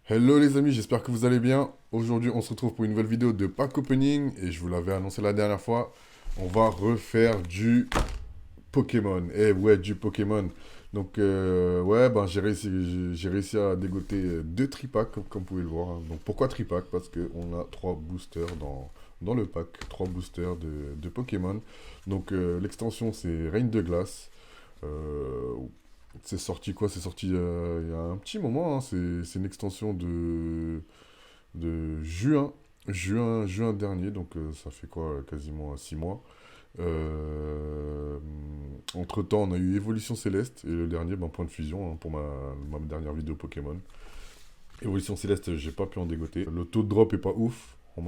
Hello les amis, j'espère que vous allez bien. Aujourd'hui, on se retrouve pour une nouvelle vidéo de pack opening et je vous l'avais annoncé la dernière fois, on va refaire du Pokémon. Eh ouais, du Pokémon. Donc ouais, ben j'ai réussi à dégoter deux tripacks comme vous pouvez le voir, hein. Donc pourquoi tripack? Parce qu'on a trois boosters dans le pack, trois boosters de Pokémon. Donc l'extension c'est Reine de Glace. Euh, c'est sorti quoi? C'est sorti il y a un petit moment, hein. C'est une extension de juin dernier, donc ça fait quoi? Quasiment 6 mois. Euh, Entre-temps, on a eu Évolution Céleste, et le dernier, ben, Point de Fusion, hein, pour ma dernière vidéo Pokémon. Évolution Céleste, j'ai pas pu en dégoter. Le taux de drop est pas ouf. On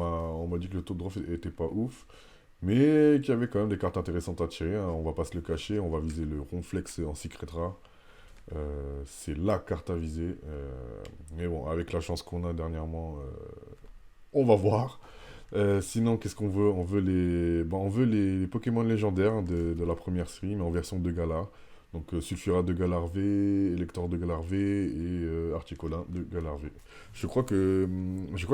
m'a dit que le taux de drop était pas ouf. Mais qu'il y avait quand même des cartes intéressantes à tirer, hein. On va pas se le cacher, on va viser le Ronflex en Secret Rare. C'est la carte à viser. Mais bon, avec la chance qu'on a dernièrement, on va voir. Sinon, qu'est-ce qu'on veut? On veut les Pokémon légendaires, hein, de la première série, mais en version de Galar. Donc Sulfura de Galar V, Elector de Galar V et Articola de Galar V. Je crois que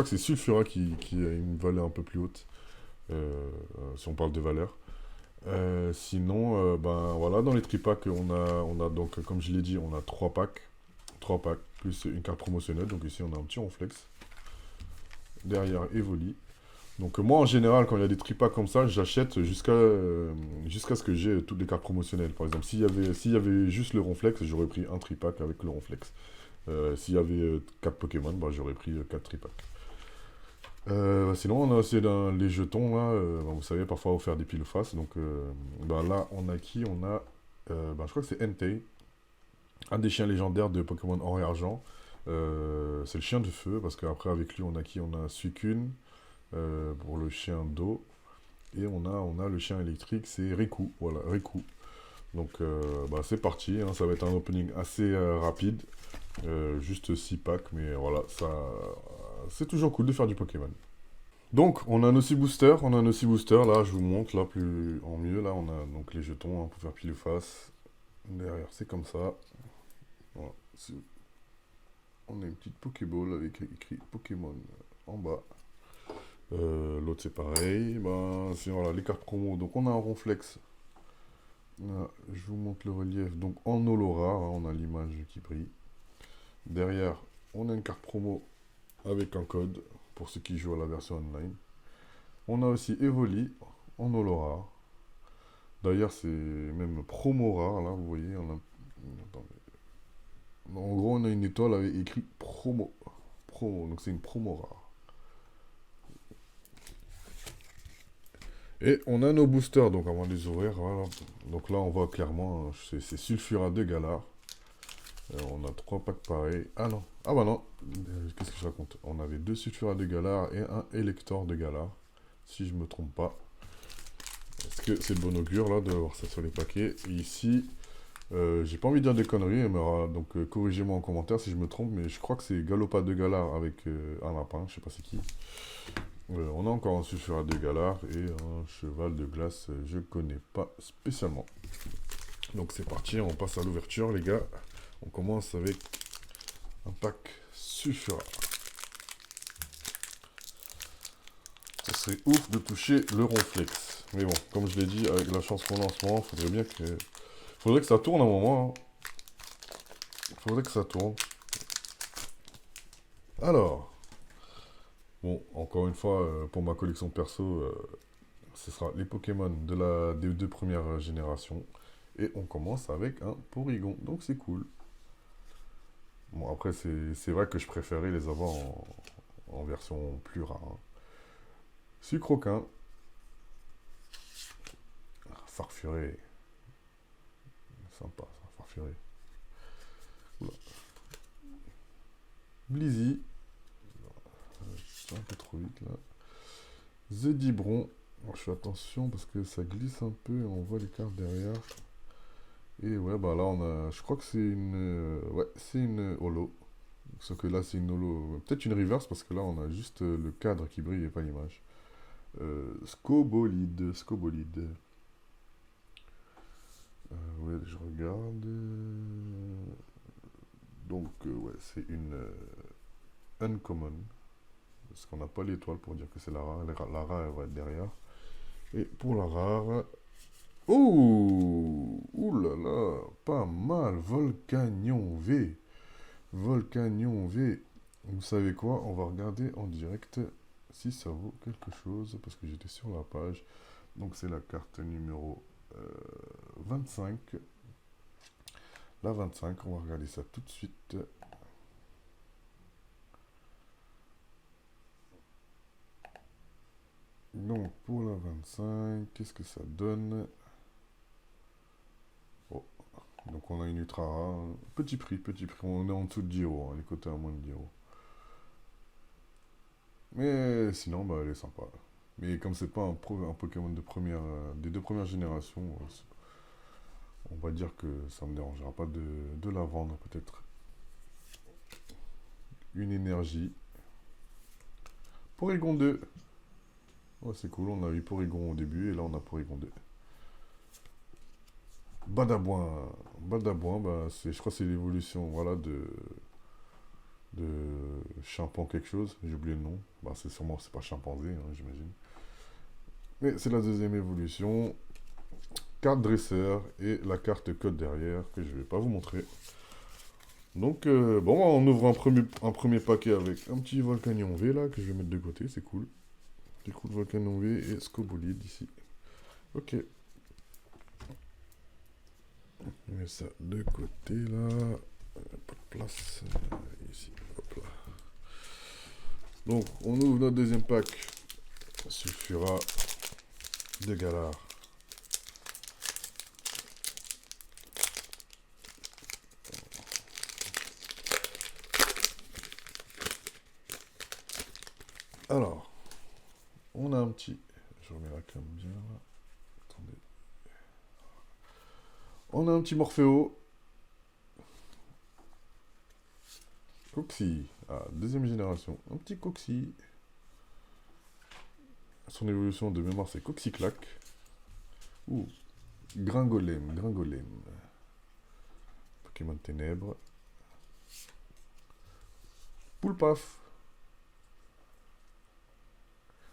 c'est Sulfura qui a une valeur un peu plus haute, si on parle de valeur. Sinon, ben voilà, dans les tripacks, on a donc, comme je l'ai dit, on a 3 packs, plus une carte promotionnelle. Donc ici, on a un petit Ronflex. Derrière, Evoli. Donc moi, en général, quand il y a des tripacks comme ça, j'achète jusqu'à ce que j'ai toutes les cartes promotionnelles. Par exemple, s'il y avait juste le Ronflex, j'aurais pris un tripack avec le Ronflex. S'il y avait 4 Pokémon, bah, j'aurais pris 4 tripacks. Sinon, on a aussi les jetons, là. Bah, vous savez, parfois, on faire des piles face. Donc bah, là, on a qui? On a, bah, je crois que c'est Entei, un des chiens légendaires de Pokémon Or et Argent. C'est le chien de feu, parce qu'après, avec lui, on a qui? On a Suicune, pour le chien d'eau. Et on a le chien électrique, c'est Riku. Voilà, Riku. Donc, bah, c'est parti, hein. Ça va être un opening assez rapide. Juste 6 packs, mais voilà, c'est toujours cool de faire du Pokémon. Donc, on a nos 6 boosters, là, je vous montre, là, plus en mieux, là, on a donc les jetons, hein, pour faire pile ou face. Derrière, c'est comme ça. Voilà. On a une petite Pokéball avec écrit Pokémon en bas. L'autre, c'est pareil. Ben, c'est, voilà, les cartes promo. Donc, on a un Ronflex. Là, je vous montre le relief. Donc, en Olora, hein, on a l'image qui brille. Derrière, on a une carte promo avec un code pour ceux qui jouent à la version online. On a aussi Evoli en Olora. D'ailleurs, c'est même promo rare, là, vous voyez. Attendez. En gros, on a une étoile avec écrit promo. Promo, donc c'est une promo rare. Et on a nos boosters, donc avant de les ouvrir, voilà. Donc là, on voit clairement, c'est Sulfura de Galar. On a 3 packs pareils. Ah non, ah bah non, qu'est-ce que je raconte? On avait 2 Sulfura de Galar et un Elector de Galar, si je me trompe pas. Est-ce que c'est de bon augure, là, de voir ça sur les paquets? Et ici, j'ai pas envie de dire des conneries, donc corrigez-moi en commentaire si je me trompe, mais je crois que c'est Galopa de Galar avec un lapin, je sais pas c'est qui. On a encore un Sulfura de Galar et un cheval de glace, je connais pas spécialement. Donc c'est parti, on passe à l'ouverture les gars. On commence avec un pack Sulfura. Ce serait ouf de toucher le Ronflex. Mais bon, comme je l'ai dit, avec la chance qu'on a en ce moment, faudrait que ça tourne un moment, hein. Faudrait que ça tourne. Alors, bon, encore une fois, pour ma collection perso, ce sera les Pokémon des 2 premières générations. Et on commence avec un Porygon, donc c'est cool. Bon, après, c'est vrai que je préférais les avoir en version plus rare, hein. Sucroquin, Farfuré, sympa ça, Farfuré. Oula. Blizzy, c'est un peu trop vite là. Zedibron, bon, je fais attention parce que ça glisse un peu et on voit les cartes derrière. Et ouais, bah là on a, je crois que ouais, c'est une holo. Sauf que là c'est une holo, peut-être une reverse parce que là on a juste le cadre qui brille et pas l'image. Scobolide. Ouais, je regarde. Donc ouais, c'est une uncommon. Parce qu'on n'a pas l'étoile pour dire que c'est la rare. La rare, elle va être derrière. Et pour la rare... Oh! Ouh là là! Pas mal! Volcanion V. Volcanion V. Vous savez quoi? On va regarder en direct si ça vaut quelque chose. Parce que j'étais sur la page. Donc c'est la carte numéro 25. La 25, on va regarder ça tout de suite. Donc pour la 25, qu'est-ce que ça donne? Oh, donc on a une ultra rare. Petit prix, petit prix. On est en dessous de 10 euros. Elle est cotée à moins de 10 euros. Mais sinon, bah, elle est sympa. Mais comme c'est pas un Pokémon de première, des deux premières générations, on va dire que ça me dérangera pas de la vendre peut-être. Une énergie. Porygon 2. Ouais, c'est cool, on a eu Porygon au début et là on a Porygon 2. Badabouin. Badabouin, bah, je crois que c'est l'évolution voilà, de Chimpan quelque chose. J'ai oublié le nom. Bah, c'est pas chimpanzé, hein, j'imagine. Mais c'est la deuxième évolution. Carte dresseur et la carte code derrière que je vais pas vous montrer. Donc, bon, on ouvre un premier paquet avec un petit Volcanion V là que je vais mettre de côté, c'est cool. C'est cool, Volcanion V et Scobolide ici. Ok. Je mets ça de côté là. Pas de place. Ici, hop là. Donc, on ouvre notre deuxième pack. Sulfura de Galar. Alors, on a un petit... Je remets la cam bien là. Attendez. On a un petit Morpheo. Coxy. Ah, deuxième génération. Un petit Coxy. Son évolution de mémoire, c'est Coxyclac. Ouh. Gringolem. Gringolem. Pokémon Ténèbres. Poulpaf.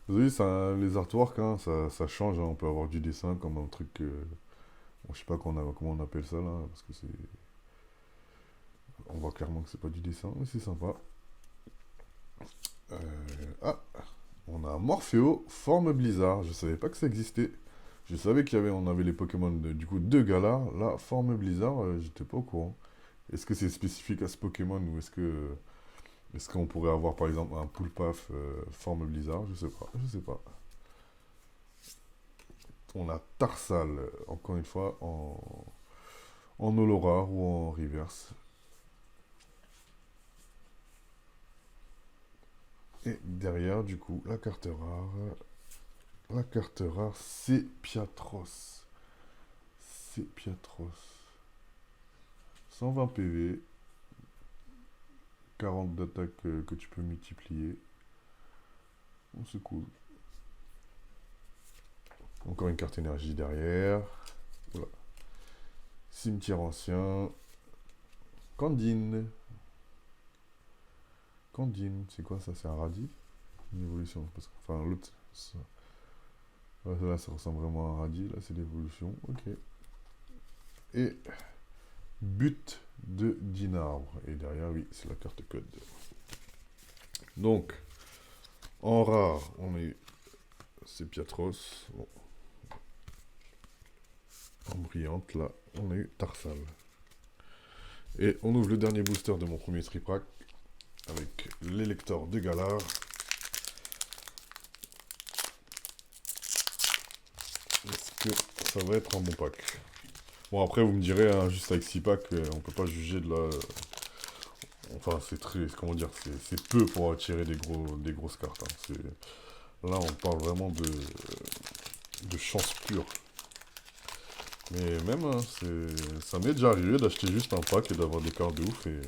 Vous avez vu, les artworks, hein, ça change. Hein. On peut avoir du dessin comme un truc... bon, je sais pas comment on appelle ça là, parce que c'est... On voit clairement que c'est pas du dessin, mais c'est sympa. Ah, on a un Morpheo, forme Blizzard. Je savais pas que ça existait. Je savais on avait les Pokémon du coup de Galar. Là, forme Blizzard, j'étais pas au courant. Est-ce que c'est spécifique à ce Pokémon ou est-ce qu'on pourrait avoir par exemple un Poulpaf forme Blizzard? Je sais pas, je sais pas. On a Tarsal, encore une fois, en Olorar ou en Reverse. Et derrière, du coup, la carte rare. La carte rare, c'est Piatros. C'est Piatros. 120 PV. 40 d'attaque que tu peux multiplier. Oh, c'est cool. Encore une carte énergie derrière. Voilà. Cimetière ancien. Candine. Candine, c'est quoi ça? C'est un radis? Une évolution. Enfin, l'autre. Là, ça ressemble vraiment à un radis. Là, c'est l'évolution. Ok. Et but de Dinarbre. Et derrière, oui, c'est la carte code. Donc, en rare, c'est Piatros. Bon. En brillante, là, on a eu Tarsal. Et on ouvre le dernier booster de mon premier tripack avec l'élector de Galar. Est-ce que ça va être un bon pack? Bon, après, vous me direz, hein, juste avec 6 packs, on peut pas juger de la... Enfin, c'est très... Comment dire? C'est peu pour attirer des grosses cartes. Hein. Là, on parle vraiment de chance pure. Mais même, hein, ça m'est déjà arrivé d'acheter juste un pack et d'avoir des cartes de ouf. Et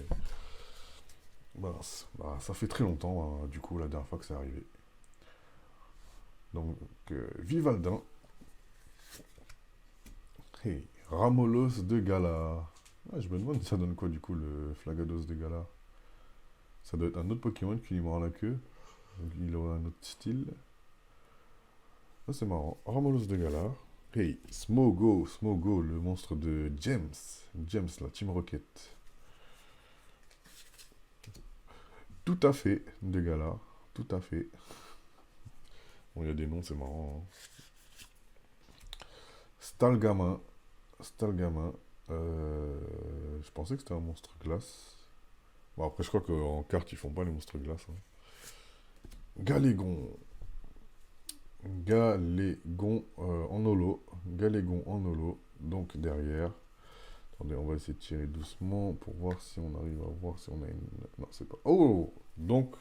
bah, ça fait très longtemps, hein, du coup, la dernière fois que c'est arrivé. Donc, Vivaldin. Hey, Ramolos de Galar. Ouais, je me demande ça donne quoi, du coup, le Flagados de Galar. Ça doit être un autre Pokémon qui lui mord la queue. Donc, il aura un autre style. Ça, c'est marrant. Ramolos de Galar. Hey, Smogo, le monstre de James. James, la Team Rocket. Tout à fait, de Galar. Tout à fait. Bon, il y a des noms, c'est marrant, hein. Stalgama. Stalgama. Je pensais que c'était un monstre glace. Bon, après, je crois qu'en carte, ils font pas les monstres glace, hein. Galégon. Galégon en holo. Galégon en holo. Donc derrière. Attendez, on va essayer de tirer doucement pour voir si on arrive à voir si on a une. Non, c'est pas. Oh! Donc,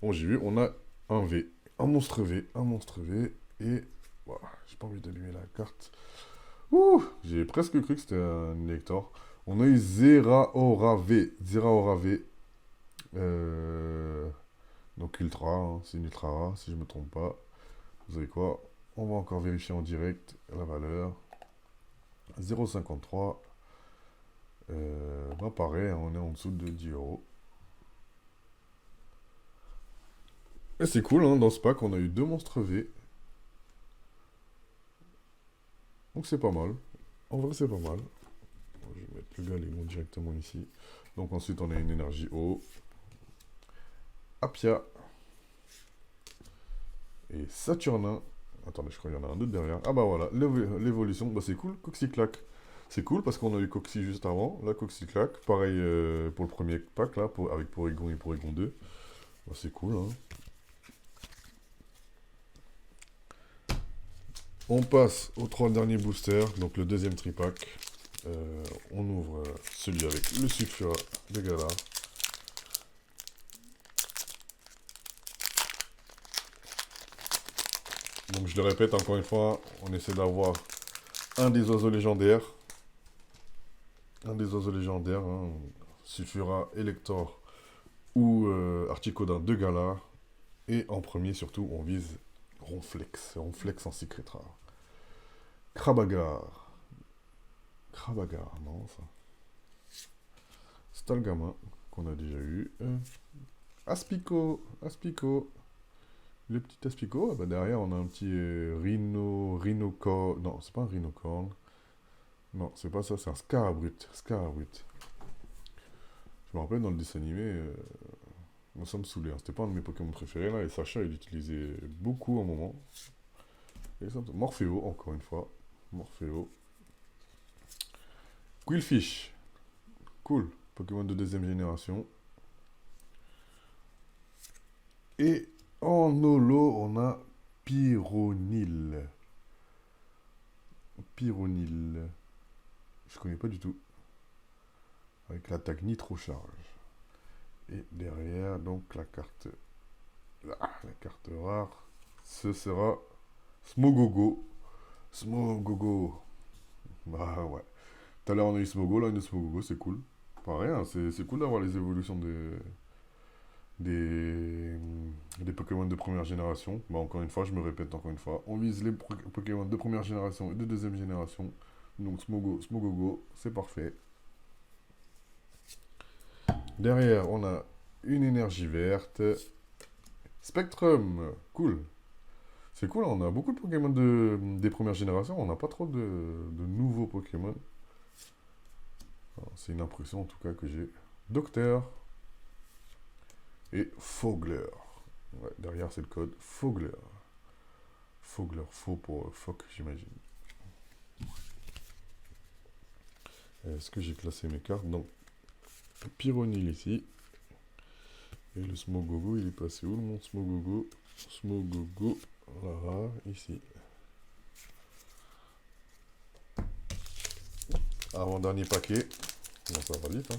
bon, j'ai vu, on a un V. Un monstre V. Un monstre V. Et. Voilà, j'ai pas envie d'allumer la carte. Ouh! J'ai presque cru que c'était un élector. On a eu Zeraora V. Zeraora V. Euh, Donc Ultra, hein, c'est une Ultra rare, si je me trompe pas. Vous savez quoi? On va encore vérifier en direct la valeur. 0,53. Bah pareil, hein, on est en dessous de 10 euros. Et c'est cool, hein, dans ce pack, on a eu deux monstres V. Donc c'est pas mal. En vrai, c'est pas mal. Je vais mettre le Galégon directement ici. Donc ensuite, on a une énergie eau. Apia. Et Saturnin. Attendez, je crois qu'il y en a un autre derrière. Ah bah voilà, l'évolution. Bah c'est cool, Coxyclac. C'est cool parce qu'on a eu Coxy juste avant. Là, Coxyclac. Pareil pour le premier pack, là, avec Porygon et Porygon 2. Bah c'est cool, hein. On passe aux trois derniers boosters, donc le deuxième tripack. On ouvre celui avec le Sulfura de Galar. Donc je le répète encore une fois, on essaie d'avoir un des oiseaux légendaires. Un des oiseaux légendaires, hein. Sulfura, Elector ou Articodin de Galar. Et en premier surtout, on vise Ronflex. Ronflex en secret rare. Krabagar. Krabagar, non ça. Stalgama, qu'on a déjà eu. Aspico. Aspico. Le petit Aspico, ah bah derrière on a un petit Rhinocorn. Non, c'est pas un Rhinocorn. Non, c'est pas ça, c'est un Scarabrut. Scarabrut. Je me rappelle dans le dessin animé, moi ça me saoulait, hein. C'était pas un de mes Pokémon préférés là, et Sacha il l'utilisait beaucoup un moment. Et Morpheo, encore une fois. Morpheo. Quillfish. Cool. Pokémon de deuxième génération. Et en holo, on a Pyronil. Pyronil. Je connais pas du tout. Avec l'attaque Nitro Charge. Et derrière, donc la carte. Là, la carte rare. Ce sera Smogogo. Smogogo. Bah ouais. Tout à l'heure on a eu Smogo, là on a eu Smogogo, c'est cool. Pareil, hein, c'est cool d'avoir les évolutions des, des Pokémon de première génération. Bah, encore une fois, je me répète encore une fois. On vise les Pokémon de première génération et de deuxième génération. Donc Smogogo, c'est parfait. Derrière, on a une énergie verte. Spectrum, cool. C'est cool, on a beaucoup de Pokémon des premières générations. On n'a pas trop de nouveaux Pokémon. C'est une impression en tout cas que j'ai. Docteur. Et Fogler. Ouais, derrière, c'est le code Fogler. Fogler, faux pour phoque, j'imagine. Est-ce que j'ai classé mes cartes? Donc, Pyronil ici. Et le Smogogo, il est passé où, mon Smogogo? Smogogo, là, ici. Avant-dernier paquet. Bon, ça va vite, hein.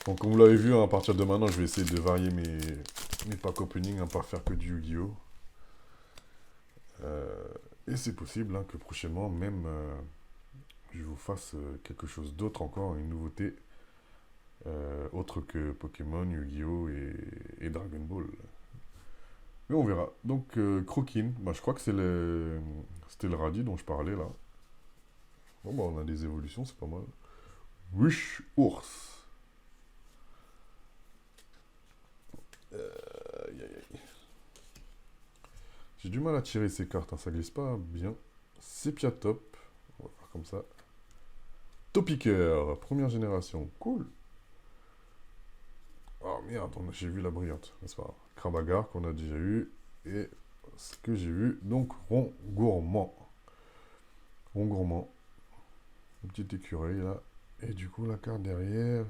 Donc, comme vous l'avez vu, hein, à partir de maintenant, je vais essayer de varier mes packs opening, hein, pas faire que du Yu-Gi-Oh! Et c'est possible hein, que prochainement, même, je vous fasse quelque chose d'autre encore, une nouveauté, autre que Pokémon, Yu-Gi-Oh! Et Dragon Ball. Mais on verra. Donc, Crokin, bah, je crois que c'était le radis dont je parlais là. Bon, bah, on a des évolutions, c'est pas mal. Wish Ours. Aïe, aïe, aïe. J'ai du mal à tirer ces cartes, hein, ça glisse pas bien. Sepia Top. On va faire comme ça. Topiqueur, première génération. Cool. Oh merde, j'ai vu la brillante. C'est pas grave. Krabagar qu'on a déjà eu. Et ce que j'ai vu, donc Rond Gourmand. Rond Gourmand. Une petite écureuil là. Et du coup, la carte derrière.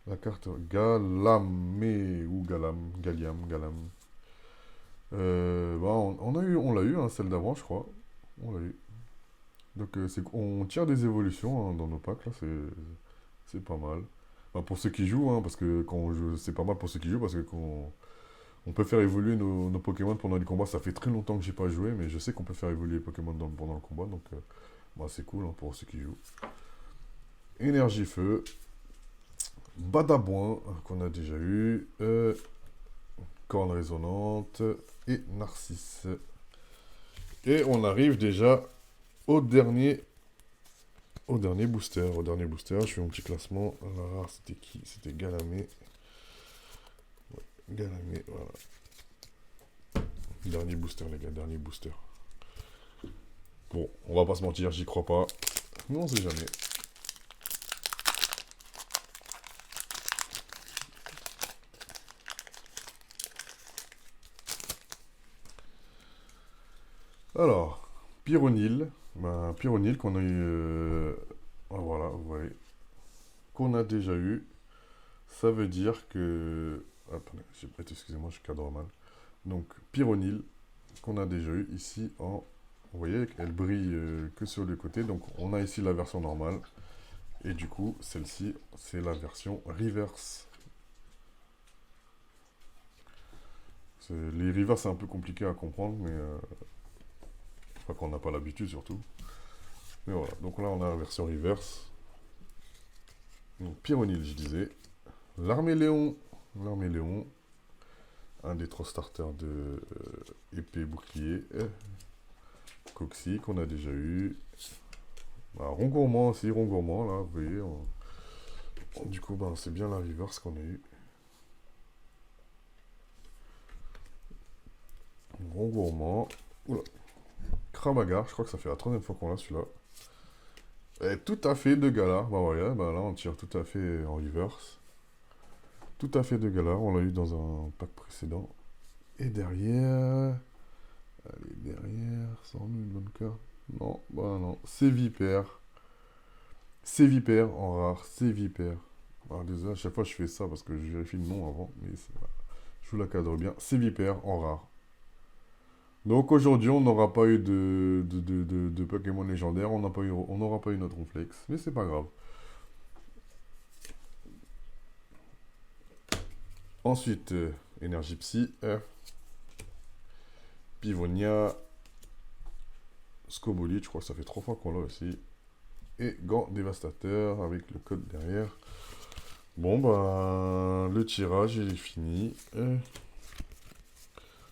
La carte Galamé ou Galam. Galiam, Galam. Bah, on l'a eu, hein, celle d'avant, je crois. On l'a eu. Donc, on tire des évolutions hein, dans nos packs là. C'est pas mal. Enfin, pour ceux qui jouent, hein, parce que quand on joue, c'est pas mal pour ceux qui jouent, parce que quand on peut faire évoluer nos Pokémon pendant les combats. Ça fait très longtemps que j'ai pas joué, mais je sais qu'on peut faire évoluer les Pokémon pendant le combat, donc bah, c'est cool hein, pour ceux qui jouent. Énergie Feu, Badabouin, qu'on a déjà eu, Corne Résonante et Narcisse. Et on arrive déjà au dernier booster. Je fais mon petit classement. La rare, c'était qui? C'était Galamé. Ouais, Galamé, voilà. Dernier booster, les gars, dernier booster. Bon, on va pas se mentir, j'y crois pas. Mais on sait jamais. Alors, Pyronil. Ben, Pyronil qu'on a eu... ah, voilà, vous voyez. Qu'on a déjà eu. Ça veut dire que... Attendez, excusez-moi, je cadre mal. Donc, Pyronil, qu'on a déjà eu ici en... Vous voyez, elle brille que sur le côté. Donc, on a ici la version normale. Et du coup, celle-ci, c'est la version reverse. Les reverse, c'est un peu compliqué à comprendre, mais... Enfin, qu'on n'a pas l'habitude, surtout. Mais voilà, donc là, on a la version reverse. Donc, Pyronil, je disais. L'armée Léon. L'armée Léon. Un des trois starters de épée bouclier. Coxy qu'on a déjà eu. Bah, Rongourmand aussi, Rongourmand là, vous voyez. Du coup, bah, c'est bien la reverse qu'on a eu. Rongourmand. Oula. Kramagar, je crois que ça fait la troisième fois qu'on l'a celui-là. Et tout à fait de Galar. Bah voilà, bah là on tire tout à fait en reverse. Tout à fait de Galar, on l'a eu dans un pack précédent. Et derrière... Allez, derrière, sans nous une bonne carte. Non, bah non. C'est Vipère. C'est Vipère en rare. C'est Vipère. Alors désolé, à chaque fois je fais ça parce que je vérifie le nom avant. Mais je vous la cadre bien. C'est Vipère en rare. Donc aujourd'hui, on n'aura pas eu de Pokémon légendaire. On n'aura pas eu notre Ronflex. Mais c'est pas grave. Ensuite, Énergie Psy. Pivonia. Scobolite, je crois que ça fait 3 fois qu'on l'a aussi. Et Gant Dévastateur avec le code derrière. Bon, bah, le tirage, il est fini.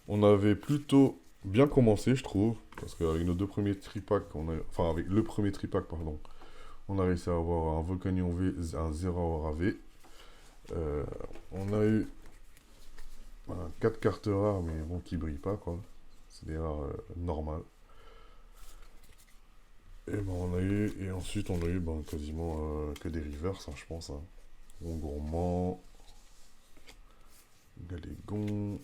On avait plutôt bien commencé, je trouve. Parce qu'avec nos deux premiers tripacks, enfin, avec le premier tripack, pardon, on a réussi à avoir un Volcanion V, un Zeraora V. On a eu 4 cartes rares, mais bon, qui brillent pas, quoi. C'est des rares normales. Et ben on a eu, et ensuite on a eu quasiment que des reverse, hein, je pense. Hein. Gourmand, Galégon,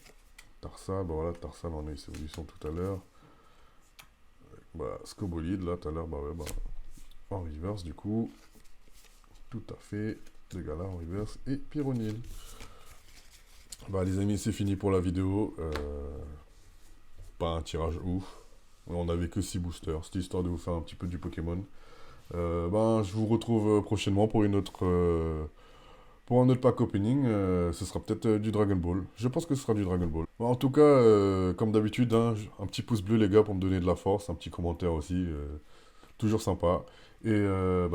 Tarsal, bah voilà, Tarsal on a eu ses évolutions tout à l'heure. Bah, Scobolide, là tout à l'heure, bah ouais, bah, en reverse du coup. Tout à fait, de Galar en reverse et Pyronil. Bah les amis, c'est fini pour la vidéo. Pas un tirage ouf. On n'avait que 6 boosters, c'était histoire de vous faire un petit peu du Pokémon. Je vous retrouve prochainement pour pour un autre pack opening. Ce sera peut-être du Dragon Ball. Je pense que ce sera du Dragon Ball. Bon, en tout cas, comme d'habitude, hein, un petit pouce bleu les gars pour me donner de la force, un petit commentaire aussi, toujours sympa. Et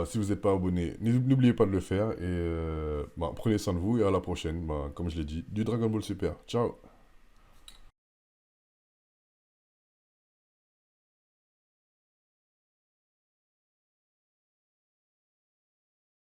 si vous n'êtes pas abonné, n'oubliez pas de le faire. Et prenez soin de vous et à la prochaine. Comme je l'ai dit, du Dragon Ball Super. Ciao!